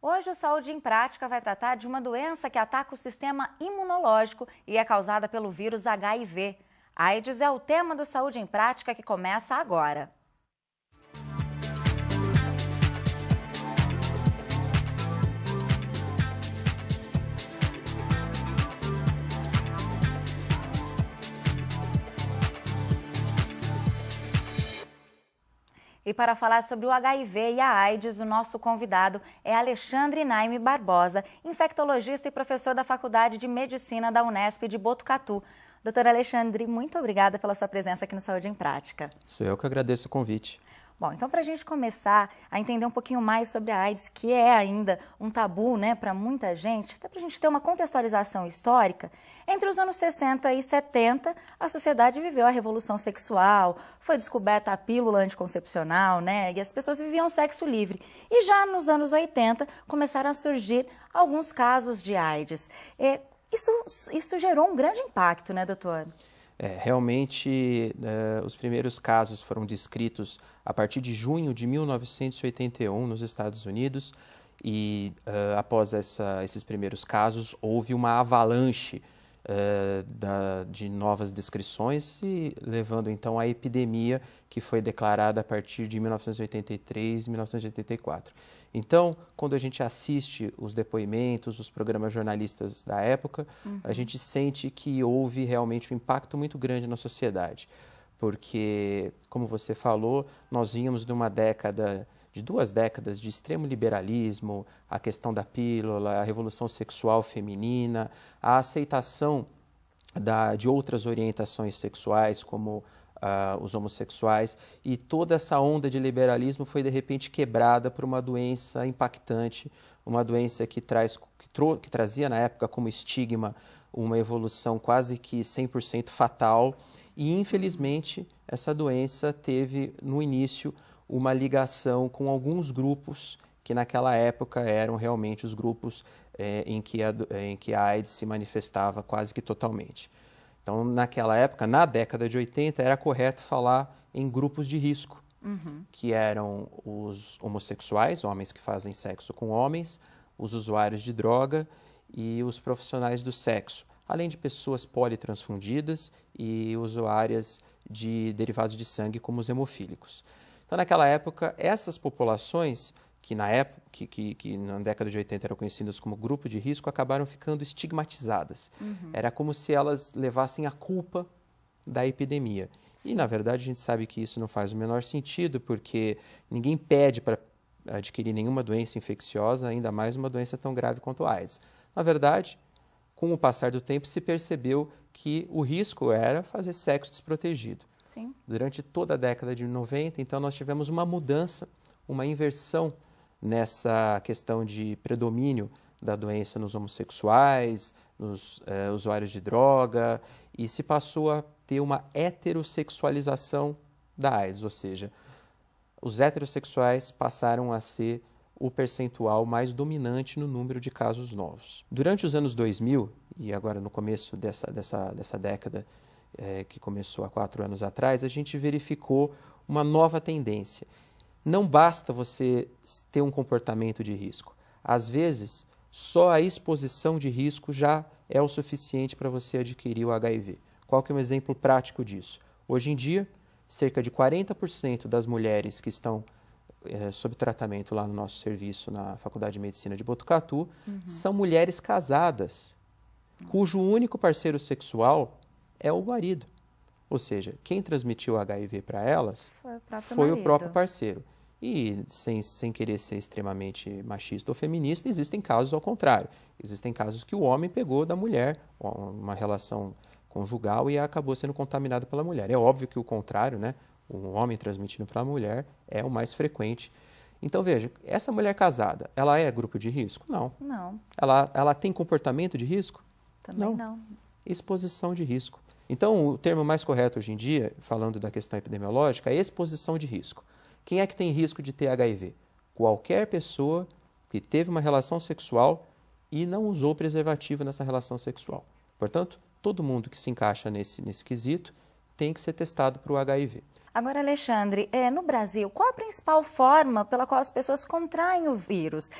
Hoje o Saúde em Prática vai tratar de uma doença que ataca o sistema imunológico e é causada pelo vírus HIV. A AIDS é o tema do Saúde em Prática que começa agora. E para falar sobre o HIV e a AIDS, o nosso convidado é Alexandre Naime Barbosa, infectologista e professor da Faculdade de Medicina da Unesp de Botucatu. Doutor Alexandre, muito obrigada pela sua presença aqui no Saúde em Prática. Sou eu que agradeço o convite. Bom, então para a gente começar a entender um pouquinho mais sobre a AIDS, que é ainda um tabu, né, para muita gente, até para a gente ter uma contextualização histórica, entre os anos 60 e 70, a sociedade viveu a revolução sexual, foi descoberta a pílula anticoncepcional, né, e as pessoas viviam sexo livre. E já nos anos 80 começaram a surgir alguns casos de AIDS. Isso gerou um grande impacto, né, doutor? Realmente, os primeiros casos foram descritos a partir de junho de 1981 nos Estados Unidos e após esses primeiros casos houve uma avalanche de novas descrições e levando então à epidemia que foi declarada a partir de 1983 e 1984. Então, quando a gente assiste os depoimentos, os programas jornalistas da época, a gente sente que houve realmente um impacto muito grande na sociedade, porque, como você falou, nós vínhamos de 2 décadas de extremo liberalismo, a questão da pílula, a revolução sexual feminina, a aceitação de outras orientações sexuais, como os homossexuais, e toda essa onda de liberalismo foi de repente quebrada por uma doença impactante, uma doença que trazia na época como estigma uma evolução quase que 100% fatal, e infelizmente essa doença teve no início uma ligação com alguns grupos que naquela época eram realmente os grupos em que a AIDS se manifestava quase que totalmente. Então, naquela época, na década de 80, era correto falar em grupos de risco, que eram os homossexuais, homens que fazem sexo com homens, os usuários de droga e os profissionais do sexo, além de pessoas politransfundidas e usuárias de derivados de sangue, como os hemofílicos. Então, naquela época, essas populações, que na década de 80 eram conhecidas como grupo de risco, acabaram ficando estigmatizadas. Era como se elas levassem a culpa da epidemia. Sim. E, na verdade, a gente sabe que isso não faz o menor sentido, porque ninguém pede para adquirir nenhuma doença infecciosa, ainda mais uma doença tão grave quanto a AIDS. Na verdade, com o passar do tempo, se percebeu que o risco era fazer sexo desprotegido. Sim. Durante toda a década de 90, então, nós tivemos uma mudança, uma inversão nessa questão de predomínio da doença nos homossexuais, nos usuários de droga, e se passou a ter uma heterossexualização da AIDS, ou seja, os heterossexuais passaram a ser o percentual mais dominante no número de casos novos. Durante os anos 2000, e agora no começo dessa década, que começou há 4 anos atrás, a gente verificou uma nova tendência. Não basta você ter um comportamento de risco. Às vezes, só a exposição de risco já é o suficiente para você adquirir o HIV. Qual que é um exemplo prático disso? Hoje em dia, cerca de 40% das mulheres que estão sob tratamento lá no nosso serviço na Faculdade de Medicina de Botucatu são mulheres casadas, cujo único parceiro sexual é o marido. Ou seja, quem transmitiu o HIV para elas foi o próprio parceiro. E, sem querer ser extremamente machista ou feminista, existem casos ao contrário. Existem casos que o homem pegou da mulher, uma relação conjugal, e acabou sendo contaminado pela mulher. É óbvio que o contrário, né? O homem transmitindo para a mulher é o mais frequente. Então, veja, essa mulher casada, ela é grupo de risco? Não. Não. Ela tem comportamento de risco? Também não. Exposição de risco. Então, o termo mais correto hoje em dia, falando da questão epidemiológica, é exposição de risco. Quem é que tem risco de ter HIV? Qualquer pessoa que teve uma relação sexual e não usou preservativo nessa relação sexual. Portanto, todo mundo que se encaixa nesse quesito tem que ser testado para o HIV. Agora, Alexandre, no Brasil, qual a principal forma pela qual as pessoas contraem o vírus?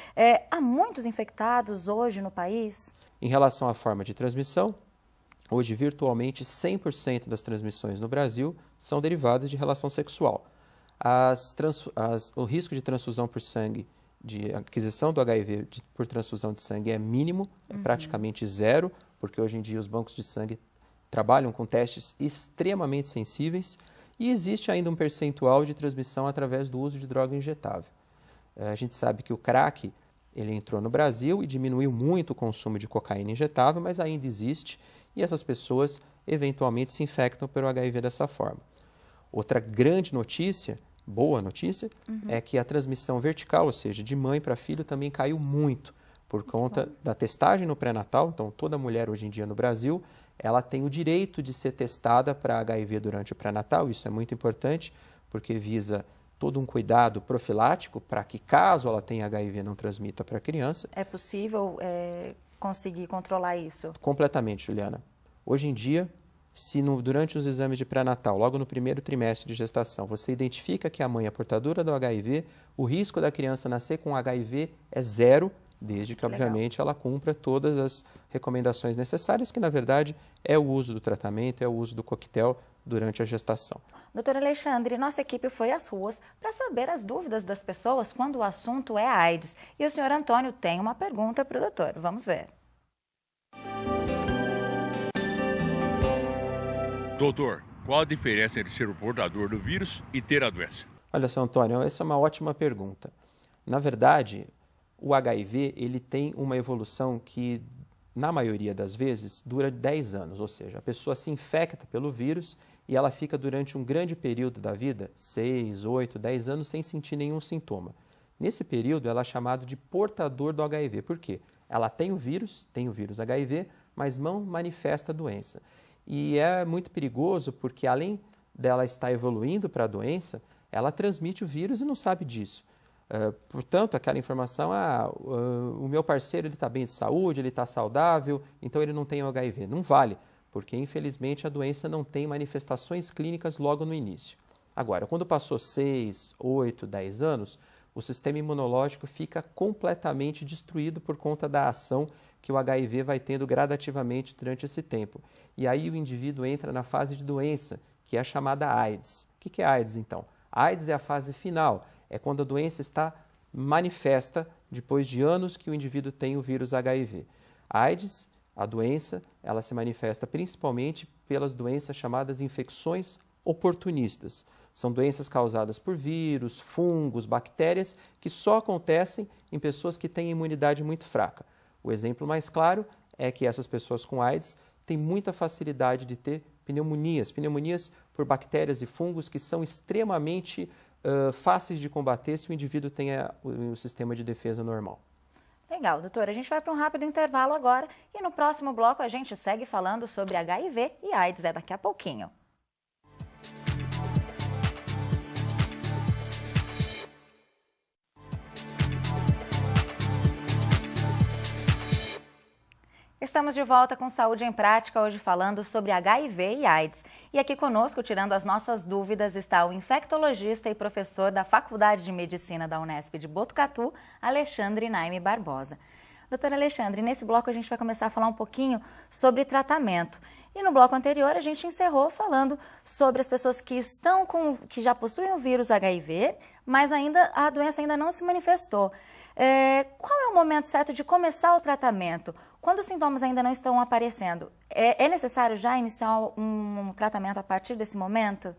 Há muitos infectados hoje no país? Em relação à forma de transmissão, hoje virtualmente 100% das transmissões no Brasil são derivadas de relação sexual. O risco de transfusão por sangue, de aquisição do HIV por transfusão de sangue é mínimo, é praticamente zero, porque hoje em dia os bancos de sangue trabalham com testes extremamente sensíveis e existe ainda um percentual de transmissão através do uso de droga injetável. A gente sabe que o crack ele entrou no Brasil e diminuiu muito o consumo de cocaína injetável, mas ainda existe e essas pessoas eventualmente se infectam pelo HIV dessa forma. Outra grande notícia, boa notícia, é que a transmissão vertical, ou seja, de mãe para filho, também caiu muito por conta da testagem no pré-natal. Então, toda mulher hoje em dia no Brasil, ela tem o direito de ser testada para HIV durante o pré-natal. Isso é muito importante, porque visa todo um cuidado profilático para que, caso ela tenha HIV, não transmita para a criança. É possível conseguir controlar isso? Completamente, Juliana. Hoje em dia, se durante os exames de pré-natal, logo no primeiro trimestre de gestação, você identifica que a mãe é portadora do HIV, o risco da criança nascer com HIV é zero, desde que, obviamente, ela cumpra todas as recomendações necessárias, que, na verdade, é o uso do tratamento, é o uso do coquetel durante a gestação. Doutor Alexandre, nossa equipe foi às ruas para saber as dúvidas das pessoas quando o assunto é AIDS. E o senhor Antônio tem uma pergunta para o doutor. Vamos ver. Doutor, qual a diferença entre ser o portador do vírus e ter a doença? Olha só, Antônio, essa é uma ótima pergunta. Na verdade, o HIV ele tem uma evolução que, na maioria das vezes, dura 10 anos, ou seja, a pessoa se infecta pelo vírus e ela fica durante um grande período da vida, 6, 8, 10 anos, sem sentir nenhum sintoma. Nesse período, ela é chamada de portador do HIV. Por quê? Ela tem o vírus HIV, mas não manifesta a doença. E é muito perigoso porque, além dela estar evoluindo para a doença, ela transmite o vírus e não sabe disso. Portanto, aquela informação, o meu parceiro está bem de saúde, ele está saudável, então ele não tem HIV. Não vale, porque infelizmente a doença não tem manifestações clínicas logo no início. Agora, quando passou 6, 8, 10 anos, o sistema imunológico fica completamente destruído por conta da ação que o HIV vai tendo gradativamente durante esse tempo. E aí o indivíduo entra na fase de doença, que é a chamada AIDS. O que é AIDS, então? A AIDS é a fase final, é quando a doença está manifesta depois de anos que o indivíduo tem o vírus HIV. A AIDS, a doença, ela se manifesta principalmente pelas doenças chamadas infecções oportunistas. São doenças causadas por vírus, fungos, bactérias, que só acontecem em pessoas que têm imunidade muito fraca. O exemplo mais claro é que essas pessoas com AIDS têm muita facilidade de ter pneumonias por bactérias e fungos que são extremamente fáceis de combater se o indivíduo tenha o sistema de defesa normal. Legal, doutora. A gente vai para um rápido intervalo agora e no próximo bloco a gente segue falando sobre HIV e AIDS. Daqui a pouquinho. Estamos de volta com Saúde em Prática, hoje falando sobre HIV e AIDS. E aqui conosco, tirando as nossas dúvidas, está o infectologista e professor da Faculdade de Medicina da Unesp de Botucatu, Alexandre Naime Barbosa. Doutor Alexandre, nesse bloco a gente vai começar a falar um pouquinho sobre tratamento. E no bloco anterior a gente encerrou falando sobre as pessoas que que já possuem o vírus HIV, mas a doença ainda não se manifestou. Qual é o momento certo de começar o tratamento? Quando os sintomas ainda não estão aparecendo, é necessário já iniciar um tratamento a partir desse momento?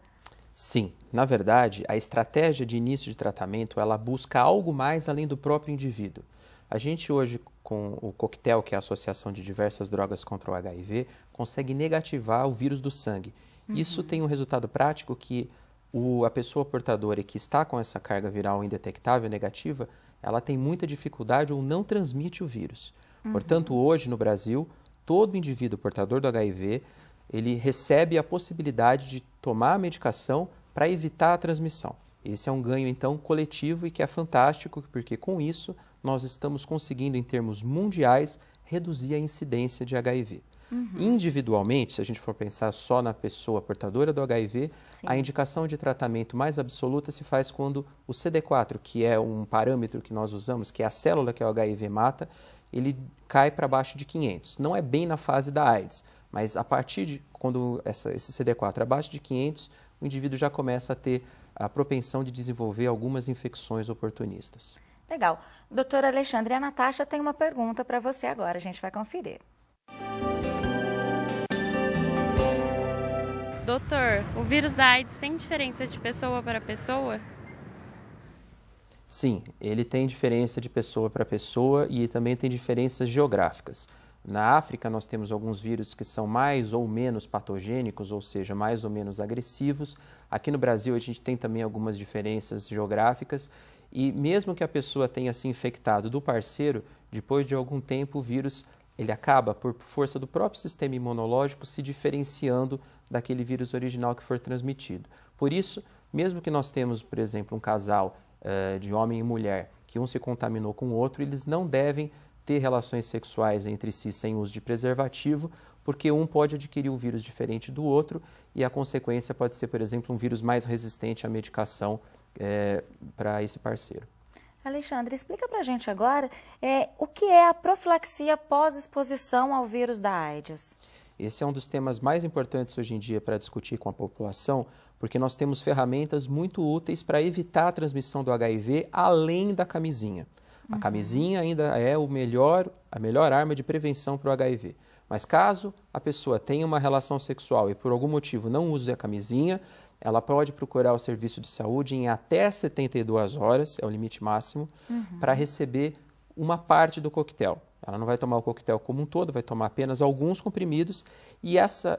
Sim, na verdade, a estratégia de início de tratamento, ela busca algo mais além do próprio indivíduo. A gente hoje, com o coquetel, que é a associação de diversas drogas contra o HIV, consegue negativar o vírus do sangue. Isso tem um resultado prático que a pessoa portadora que está com essa carga viral indetectável negativa, ela tem muita dificuldade ou não transmite o vírus. Portanto, hoje no Brasil, todo indivíduo portador do HIV, ele recebe a possibilidade de tomar a medicação para evitar a transmissão. Esse é um ganho, então, coletivo e que é fantástico, porque com isso nós estamos conseguindo, em termos mundiais, reduzir a incidência de HIV. Individualmente, se a gente for pensar só na pessoa portadora do HIV, Sim. a indicação de tratamento mais absoluta se faz quando o CD4, que é um parâmetro que nós usamos, que é a célula que o HIV mata, ele cai para baixo de 500. Não é bem na fase da AIDS, mas a partir de quando esse CD4 é abaixo de 500, o indivíduo já começa a ter a propensão de desenvolver algumas infecções oportunistas. Legal. Doutora Alexandre, a Natasha tem uma pergunta para você agora, a gente vai conferir. Doutor, o vírus da AIDS tem diferença de pessoa para pessoa? Sim, ele tem diferença de pessoa para pessoa e também tem diferenças geográficas. Na África, nós temos alguns vírus que são mais ou menos patogênicos, ou seja, mais ou menos agressivos. Aqui no Brasil, a gente tem também algumas diferenças geográficas. E mesmo que a pessoa tenha se infectado do parceiro, depois de algum tempo o vírus ele acaba, por força do próprio sistema imunológico, se diferenciando daquele vírus original que for transmitido. Por isso, mesmo que nós temos, por exemplo, um casal de homem e mulher, que um se contaminou com o outro, eles não devem ter relações sexuais entre si sem uso de preservativo, porque um pode adquirir um vírus diferente do outro e a consequência pode ser, por exemplo, um vírus mais resistente à medicação para esse parceiro. Alexandre, explica para a gente agora o que é a profilaxia pós-exposição ao vírus da AIDS. Esse é um dos temas mais importantes hoje em dia para discutir com a população, porque nós temos ferramentas muito úteis para evitar a transmissão do HIV além da camisinha. A camisinha ainda é a melhor arma de prevenção para o HIV. Mas caso a pessoa tenha uma relação sexual e por algum motivo não use a camisinha, ela pode procurar o serviço de saúde em até 72 horas, é o limite máximo, para receber uma parte do coquetel. Ela não vai tomar o coquetel como um todo, vai tomar apenas alguns comprimidos e essa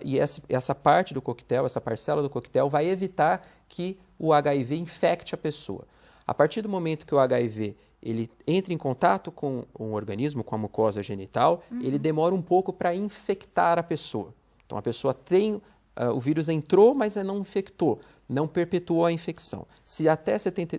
parte do coquetel, essa parcela do coquetel vai evitar que o HIV infecte a pessoa. A partir do momento que o HIV ele entra em contato com um organismo, com a mucosa genital, ele demora um pouco para infectar a pessoa. Então a pessoa tem, o vírus entrou, mas não infectou, não perpetuou a infecção.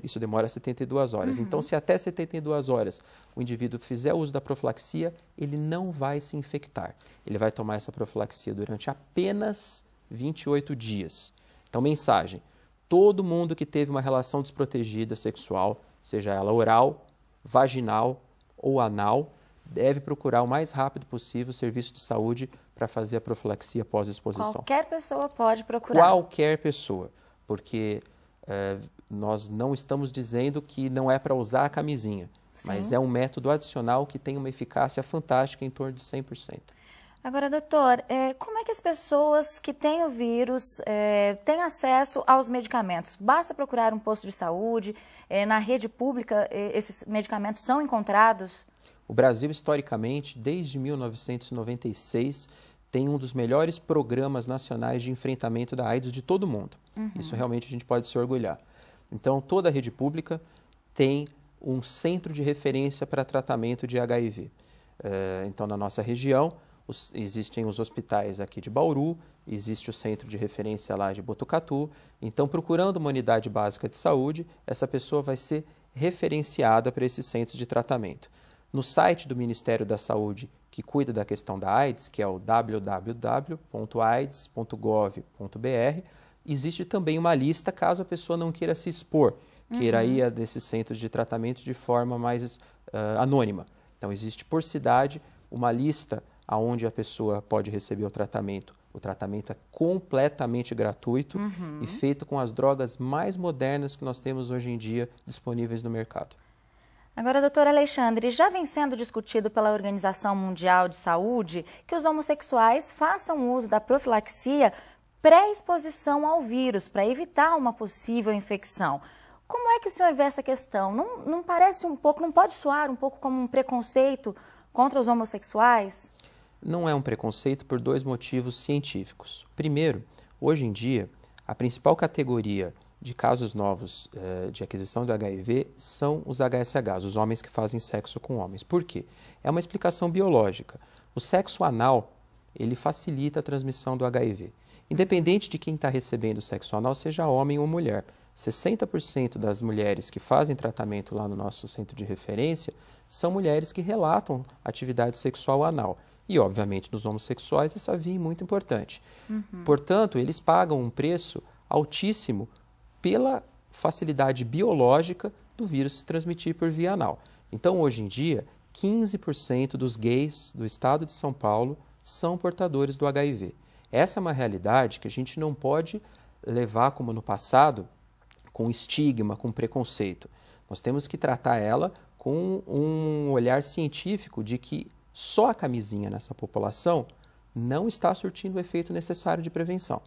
Isso demora 72 horas. Então, se até 72 horas o indivíduo fizer uso da profilaxia, ele não vai se infectar. Ele vai tomar essa profilaxia durante apenas 28 dias. Então, mensagem: todo mundo que teve uma relação desprotegida sexual, seja ela oral, vaginal ou anal, deve procurar o mais rápido possível o serviço de saúde para fazer a profilaxia pós-exposição. Qualquer pessoa pode procurar. Qualquer pessoa, porque nós não estamos dizendo que não é para usar a camisinha, mas é um método adicional que tem uma eficácia fantástica em torno de 100%. Agora, doutor, como é que as pessoas que têm o vírus têm acesso aos medicamentos? Basta procurar um posto de saúde? Na rede pública, esses medicamentos são encontrados? O Brasil, historicamente, desde 1996, tem um dos melhores programas nacionais de enfrentamento da AIDS de todo mundo. Isso realmente a gente pode se orgulhar. Então, toda a rede pública tem um centro de referência para tratamento de HIV. Então, na nossa região, existem os hospitais aqui de Bauru, existe o centro de referência lá de Botucatu. Então, procurando uma unidade básica de saúde, essa pessoa vai ser referenciada para esses centros de tratamento. No site do Ministério da Saúde, que cuida da questão da AIDS, que é o www.aids.gov.br, existe também uma lista caso a pessoa não queira se expor, queira ir a desses centros de tratamento de forma mais anônima. Então, existe por cidade uma lista onde a pessoa pode receber o tratamento. O tratamento é completamente gratuito e feito com as drogas mais modernas que nós temos hoje em dia disponíveis no mercado. Agora, doutor Alexandre, já vem sendo discutido pela Organização Mundial de Saúde que os homossexuais façam uso da profilaxia pré-exposição ao vírus, para evitar uma possível infecção. Como é que o senhor vê essa questão? Não parece um pouco, não pode soar um pouco como um preconceito contra os homossexuais? Não é um preconceito por dois motivos científicos. Primeiro, hoje em dia, a principal categoria de casos novos de aquisição do HIV são os HSHs, os homens que fazem sexo com homens. Por quê? É uma explicação biológica. O sexo anal, ele facilita a transmissão do HIV. Independente de quem está recebendo o sexo anal, seja homem ou mulher. 60% das mulheres que fazem tratamento lá no nosso centro de referência são mulheres que relatam atividade sexual anal. E, obviamente, nos homossexuais, essa via é muito importante. Portanto, eles pagam um preço altíssimo pela facilidade biológica do vírus se transmitir por via anal. Então, hoje em dia, 15% dos gays do estado de São Paulo são portadores do HIV. Essa é uma realidade que a gente não pode levar, como no passado, com estigma, com preconceito. Nós temos que tratar ela com um olhar científico de que só a camisinha nessa população não está surtindo o efeito necessário de prevenção.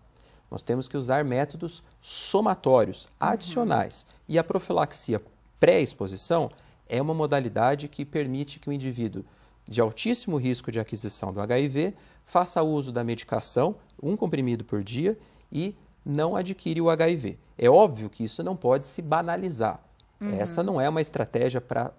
Nós temos que usar métodos somatórios, adicionais. E a profilaxia pré-exposição é uma modalidade que permite que o indivíduo de altíssimo risco de aquisição do HIV faça uso da medicação, um comprimido por dia, e não adquire o HIV. É óbvio que isso não pode se banalizar. Essa não é uma estratégia para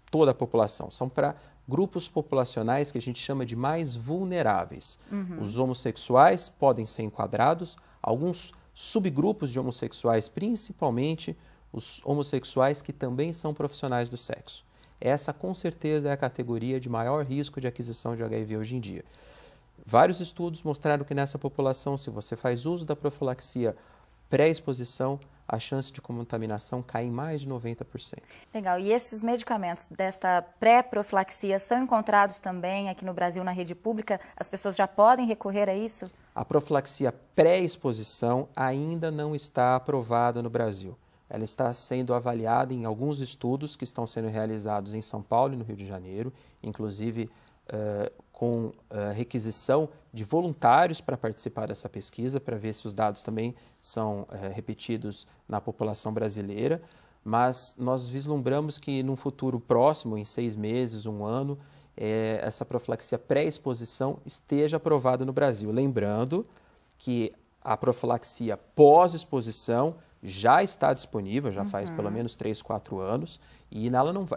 toda a população, são para grupos populacionais que a gente chama de mais vulneráveis. Os homossexuais podem ser enquadrados, alguns subgrupos de homossexuais, principalmente os homossexuais que também são profissionais do sexo. Essa, com certeza, é a categoria de maior risco de aquisição de HIV hoje em dia. Vários estudos mostraram que nessa população, se você faz uso da profilaxia pré-exposição, a chance de contaminação cai em mais de 90%. Legal. E esses medicamentos desta pré-profilaxia são encontrados também aqui no Brasil, na rede pública? As pessoas já podem recorrer a isso? A profilaxia pré-exposição ainda não está aprovada no Brasil. Ela está sendo avaliada em alguns estudos que estão sendo realizados em São Paulo e no Rio de Janeiro, inclusive com requisição de voluntários para participar dessa pesquisa, para ver se os dados também são repetidos na população brasileira, mas nós vislumbramos que num futuro próximo, em 6 meses, 1 ano, essa profilaxia pré-exposição esteja aprovada no Brasil. Lembrando que a profilaxia pós-exposição já está disponível, já faz pelo menos 3, 4 anos, e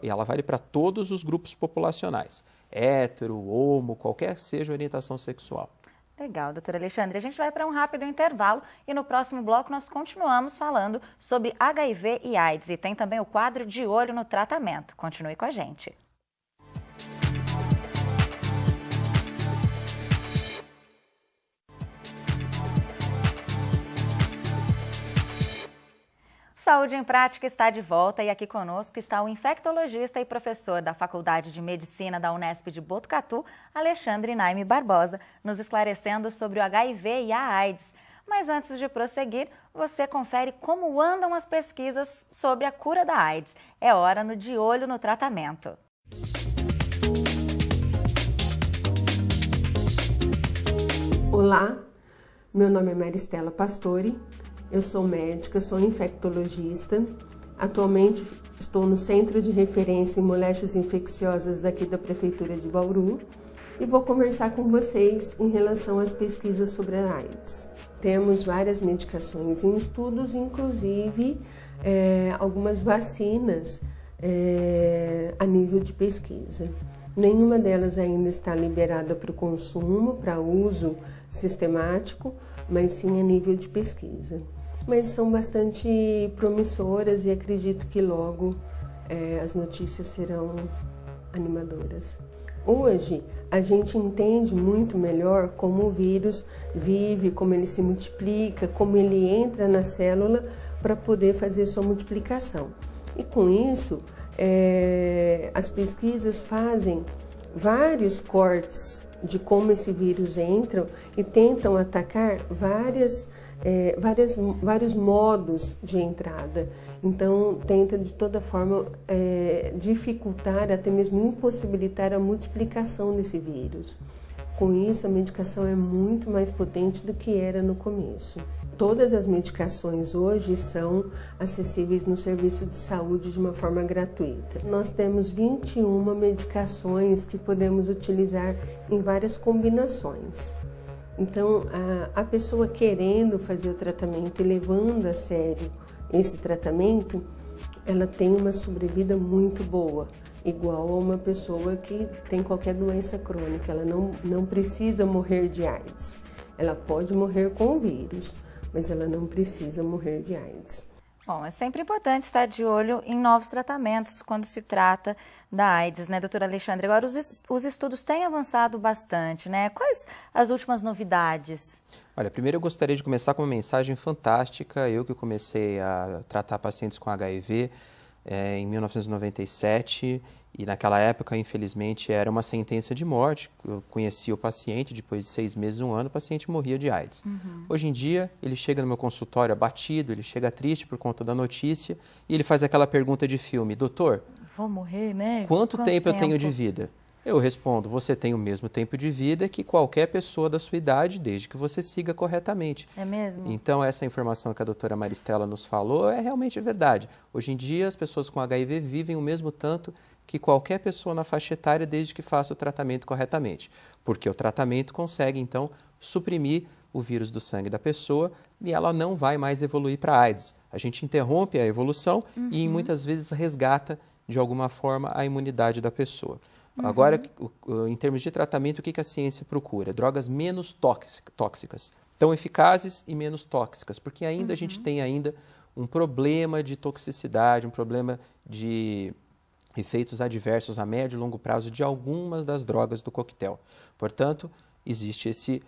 ela vale para todos os grupos populacionais, hétero, homo, qualquer que seja a orientação sexual. Legal, doutor Alexandre. A gente vai para um rápido intervalo e no próximo bloco nós continuamos falando sobre HIV e AIDS. E tem também o quadro De Olho no Tratamento. Continue com a gente. Saúde em Prática está de volta e aqui conosco está o infectologista e professor da Faculdade de Medicina da Unesp de Botucatu, Alexandre Naime Barbosa, nos esclarecendo sobre o HIV e a AIDS. Mas antes de prosseguir, você confere como andam as pesquisas sobre a cura da AIDS. É hora no De Olho no Tratamento. Olá, meu nome é Maristela Pastore. Eu sou médica, sou infectologista. Atualmente estou no Centro de Referência em Moléstias Infecciosas daqui da Prefeitura de Bauru e vou conversar com vocês em relação às pesquisas sobre a AIDS. Temos várias medicações em estudos, inclusive algumas vacinas a nível de pesquisa. Nenhuma delas ainda está liberada para o consumo, para uso sistemático, mas sim a nível de pesquisa. Mas são bastante promissoras e acredito que logo as notícias serão animadoras. Hoje a gente entende muito melhor como o vírus vive, como ele se multiplica, como ele entra na célula para poder fazer sua multiplicação. E com isso, as pesquisas fazem vários cortes de como esse vírus entra e tentam atacar vários modos de entrada. Então, tenta de toda forma dificultar, até mesmo impossibilitar a multiplicação desse vírus. Com isso, a medicação é muito mais potente do que era no começo. Todas as medicações hoje são acessíveis no serviço de saúde de uma forma gratuita. Nós temos 21 medicações que podemos utilizar em várias combinações. Então, a pessoa querendo fazer o tratamento e levando a sério esse tratamento, ela tem uma sobrevida muito boa, igual a uma pessoa que tem qualquer doença crônica. Ela não precisa morrer de AIDS. Ela pode morrer com o vírus, mas ela não precisa morrer de AIDS. Bom, é sempre importante estar de olho em novos tratamentos quando se trata da AIDS, né, doutora Alexandre? Agora, os estudos têm avançado bastante, né? Quais as últimas novidades? Olha, primeiro eu gostaria de começar com uma mensagem fantástica. Eu que comecei a tratar pacientes com HIV em 1997 e naquela época, infelizmente, era uma sentença de morte. Eu conheci o paciente, depois de 6 meses, 1 ano, o paciente morria de AIDS. Hoje em dia, ele chega no meu consultório abatido, ele chega triste por conta da notícia e ele faz aquela pergunta de filme: doutor, Vou morrer, né? quanto tempo eu tenho de vida? Eu respondo: você tem o mesmo tempo de vida que qualquer pessoa da sua idade, desde que você siga corretamente. É mesmo? Então, essa informação que a doutora Maristela nos falou é realmente verdade. Hoje em dia, as pessoas com HIV vivem o mesmo tanto que qualquer pessoa na faixa etária, desde que faça o tratamento corretamente. Porque o tratamento consegue, então, suprimir o vírus do sangue da pessoa e ela não vai mais evoluir para AIDS. A gente interrompe a evolução e muitas vezes resgata, de alguma forma, a imunidade da pessoa. Agora, em termos de tratamento, o que a ciência procura? Drogas menos tóxicas, tão eficazes e menos tóxicas, porque ainda a gente tem ainda um problema de toxicidade, um problema de efeitos adversos a médio e longo prazo de algumas das drogas do coquetel. Portanto, existe esse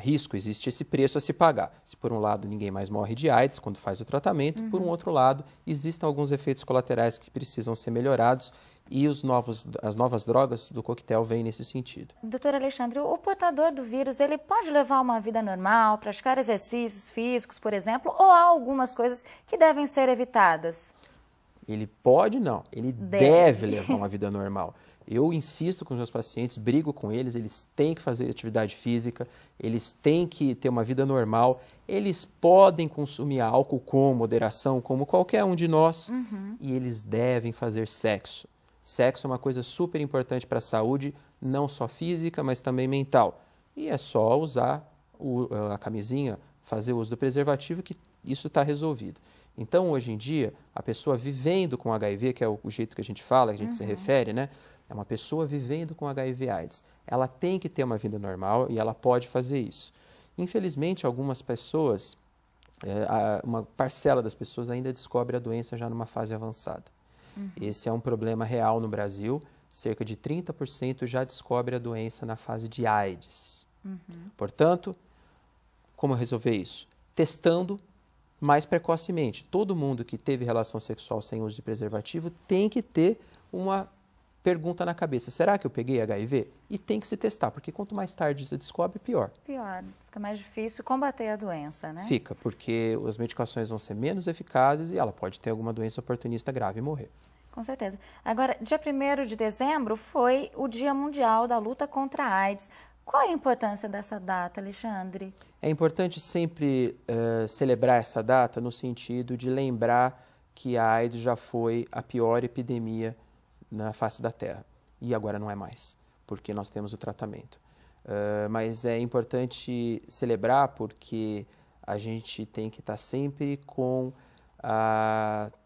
risco, existe esse preço a se pagar. Se por um lado ninguém mais morre de AIDS quando faz o tratamento, por um outro lado existem alguns efeitos colaterais que precisam ser melhorados e as novas drogas do coquetel vêm nesse sentido. Doutor Alexandre, o portador do vírus, ele pode levar uma vida normal, praticar exercícios físicos, por exemplo, ou há algumas coisas que devem ser evitadas? Ele pode não, ele deve levar uma vida normal. Eu insisto com os meus pacientes, brigo com eles têm que fazer atividade física, eles têm que ter uma vida normal, eles podem consumir álcool com moderação, como qualquer um de nós, e eles devem fazer sexo. Sexo é uma coisa super importante para a saúde, não só física, mas também mental. E é só usar a camisinha, fazer o uso do preservativo, que isso está resolvido. Então, hoje em dia, a pessoa vivendo com HIV, que é o jeito que a gente fala, que a gente se refere, né? É uma pessoa vivendo com HIV/AIDS. Ela tem que ter uma vida normal e ela pode fazer isso. Infelizmente, algumas pessoas, uma parcela das pessoas ainda descobre a doença já numa fase avançada. Esse é um problema real no Brasil. Cerca de 30% já descobre a doença na fase de AIDS. Portanto, como resolver isso? Testando mais precocemente. Todo mundo que teve relação sexual sem uso de preservativo tem que ter uma pergunta na cabeça: será que eu peguei HIV? E tem que se testar, porque quanto mais tarde você descobre, pior. Pior, fica mais difícil combater a doença, né? Fica, porque as medicações vão ser menos eficazes e ela pode ter alguma doença oportunista grave e morrer. Com certeza. Agora, dia 1º de dezembro foi o Dia Mundial da Luta contra a AIDS. Qual a importância dessa data, Alexandre? É importante sempre celebrar essa data no sentido de lembrar que a AIDS já foi a pior epidemia na face da Terra. E agora não é mais, porque nós temos o tratamento. Mas é importante celebrar porque a gente tem que estar sempre com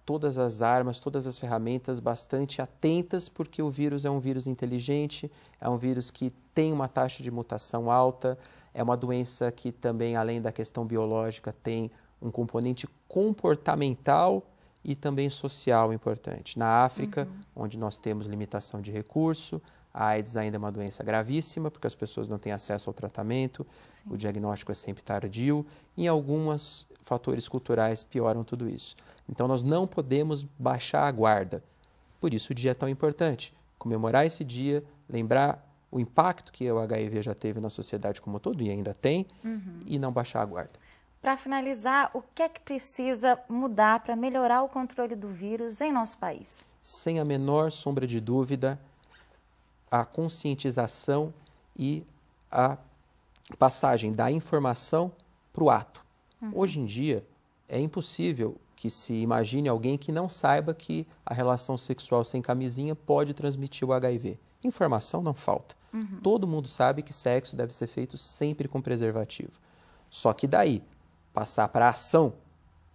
todas as armas, todas as ferramentas bastante atentas, porque o vírus é um vírus inteligente, é um vírus que tem uma taxa de mutação alta, é uma doença que também, além da questão biológica, tem um componente comportamental e também social importante. Na África, onde nós temos limitação de recurso, a AIDS ainda é uma doença gravíssima, porque as pessoas não têm acesso ao tratamento, o diagnóstico é sempre tardio, e alguns fatores culturais pioram tudo isso. Então, nós não podemos baixar a guarda. Por isso o dia é tão importante. Comemorar esse dia, lembrar o impacto que o HIV já teve na sociedade como um todo, e ainda tem, e não baixar a guarda. Para finalizar, o que é que precisa mudar para melhorar o controle do vírus em nosso país? Sem a menor sombra de dúvida, a conscientização e a passagem da informação para o ato. Hoje em dia, é impossível que se imagine alguém que não saiba que a relação sexual sem camisinha pode transmitir o HIV. Informação não falta. Todo mundo sabe que sexo deve ser feito sempre com preservativo. Só que daí, passar para a ação,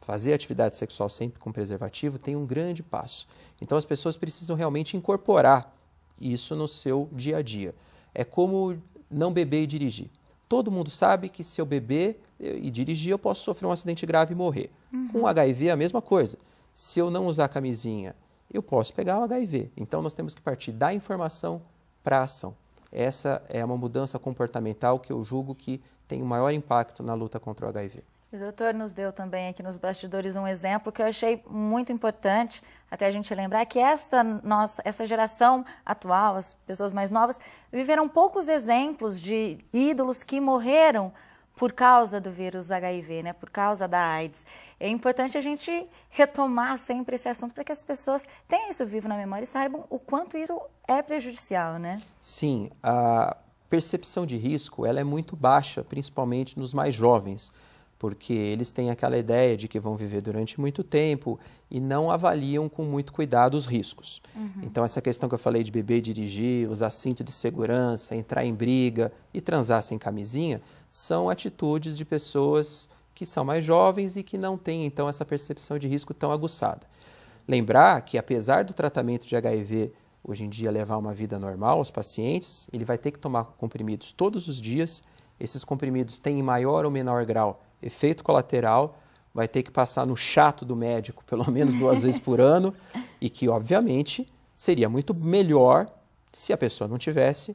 fazer atividade sexual sempre com preservativo, tem um grande passo. Então, as pessoas precisam realmente incorporar isso no seu dia a dia. É como não beber e dirigir. Todo mundo sabe que se eu beber e dirigir, eu posso sofrer um acidente grave e morrer. Com o HIV é a mesma coisa. Se eu não usar camisinha, eu posso pegar o HIV. Então, nós temos que partir da informação para a ação. Essa é uma mudança comportamental que eu julgo que tem o maior impacto na luta contra o HIV. O doutor nos deu também aqui nos bastidores um exemplo que eu achei muito importante, até a gente lembrar que essa geração atual, as pessoas mais novas, viveram poucos exemplos de ídolos que morreram por causa do vírus HIV, né? Por causa da AIDS. É importante a gente retomar sempre esse assunto para que as pessoas tenham isso vivo na memória e saibam o quanto isso é prejudicial, né? Sim, a percepção de risco ela é muito baixa, principalmente nos mais jovens, porque eles têm aquela ideia de que vão viver durante muito tempo e não avaliam com muito cuidado os riscos. Então, essa questão que eu falei de beber e dirigir, usar cinto de segurança, entrar em briga e transar sem camisinha, são atitudes de pessoas que são mais jovens e que não têm, então, essa percepção de risco tão aguçada. Lembrar que, apesar do tratamento de HIV hoje em dia levar uma vida normal aos pacientes, ele vai ter que tomar comprimidos todos os dias. Esses comprimidos têm, em maior ou menor grau, efeito colateral, vai ter que passar no chato do médico pelo menos 2 vezes por ano e que, obviamente, seria muito melhor se a pessoa não tivesse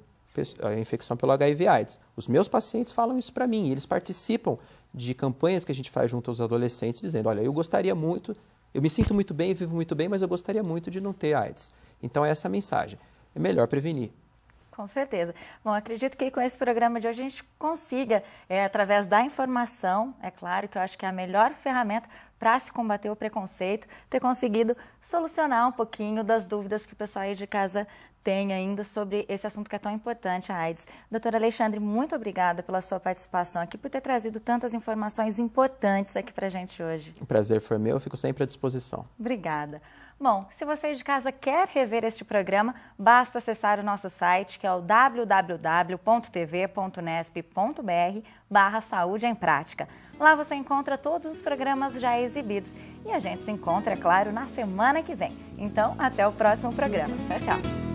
a infecção pelo HIV/AIDS. Os meus pacientes falam isso para mim, eles participam de campanhas que a gente faz junto aos adolescentes, dizendo, olha, eu gostaria muito, eu me sinto muito bem, vivo muito bem, mas eu gostaria muito de não ter AIDS. Então, essa é a mensagem. É melhor prevenir. Com certeza. Bom, acredito que com esse programa de hoje a gente consiga, através da informação, é claro que eu acho que é a melhor ferramenta para se combater o preconceito, ter conseguido solucionar um pouquinho das dúvidas que o pessoal aí de casa tem ainda sobre esse assunto que é tão importante, a AIDS. Doutor Alexandre, muito obrigada pela sua participação aqui, por ter trazido tantas informações importantes aqui para a gente hoje. O prazer foi meu, eu fico sempre à disposição. Obrigada. Bom, se você de casa quer rever este programa, basta acessar o nosso site, que é o www.tv.nesp.br/Saúde em Prática. Lá você encontra todos os programas já exibidos. E a gente se encontra, é claro, na semana que vem. Então, até o próximo programa. Tchau, tchau.